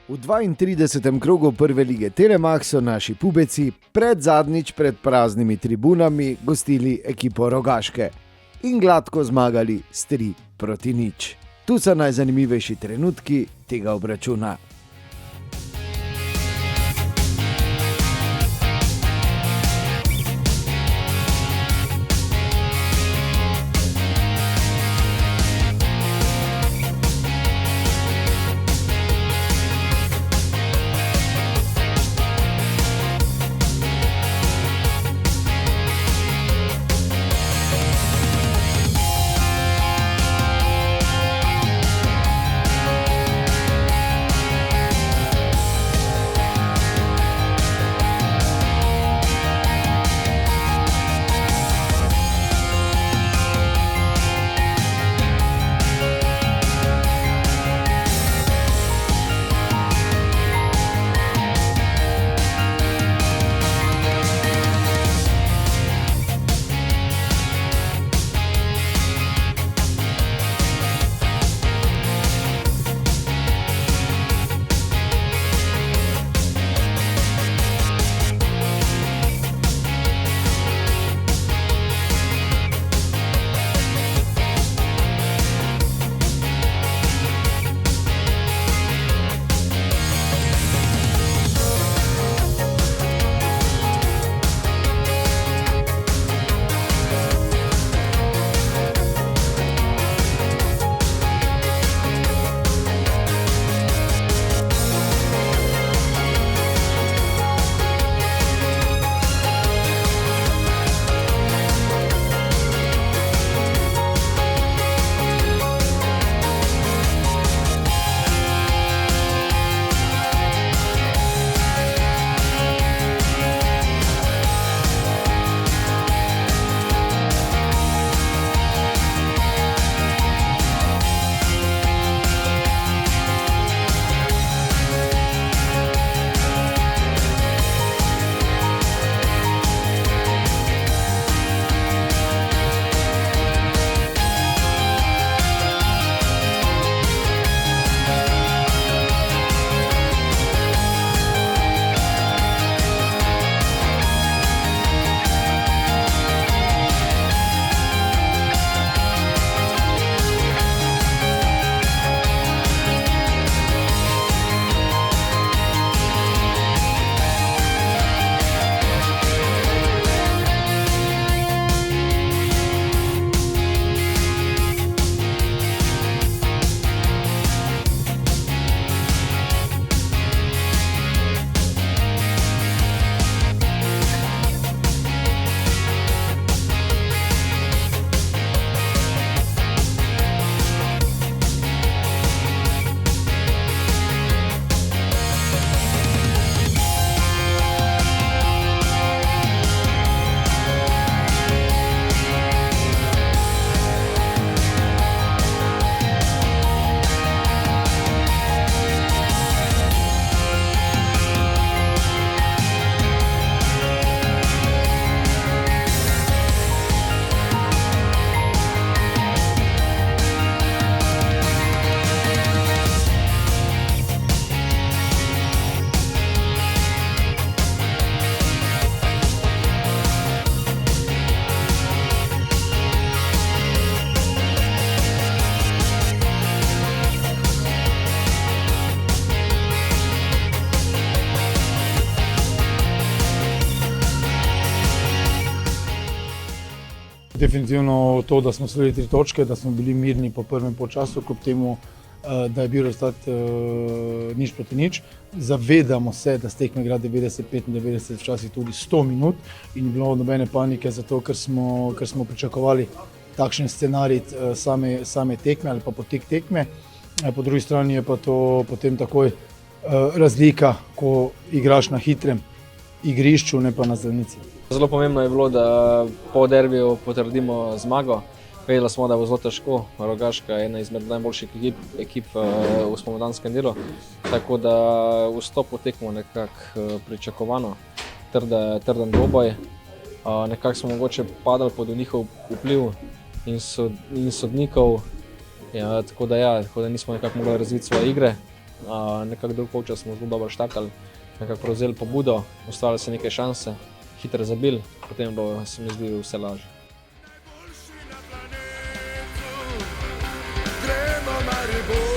V 32. krogu prve lige Telemax so naši pubeci predzadnjič pred praznimi tribunami gostili ekipo Rogaške in gladko zmagali s 3-0. Tu so najzanimivejši trenutki tega obračuna. Definitivno to, da smo osvojili 3 točke, da smo bili mirni po prvem polčasu, kljub temu, da je bil rezultat 0-0. Zavedamo se, da s tekme igra 90, 95, včasih tudi 100 minut in ni bilo nobene panike, zato ker smo pričakovali takšen scenarij same tekme ali pa potek tekme. Po drugi strani je pa to potem takoj razlika, ko igraš na hitrem igrišču, ne pa na zelenici. Zelo pomembno je bilo, da po derbiju potrdimo zmago. Vedeli smo, da bo zelo težko. Rogaška je ena izmed najboljših ekip v spomladanskem delu. Tako da vstop v tekmo nekako pričakovano, trden dvoboj. Nekako smo mogoče padali pod njihov vpliv in sodnikov. Ja, tako da nismo nekako mogli razviti svoje igre. Nekako drug polčas smo zelo dobro štartali, nekako prevzeli pobudo, ustvarili se neke šanse, hitro zabili, potem bo se mi zdi vse lažje. Gremo Maribor!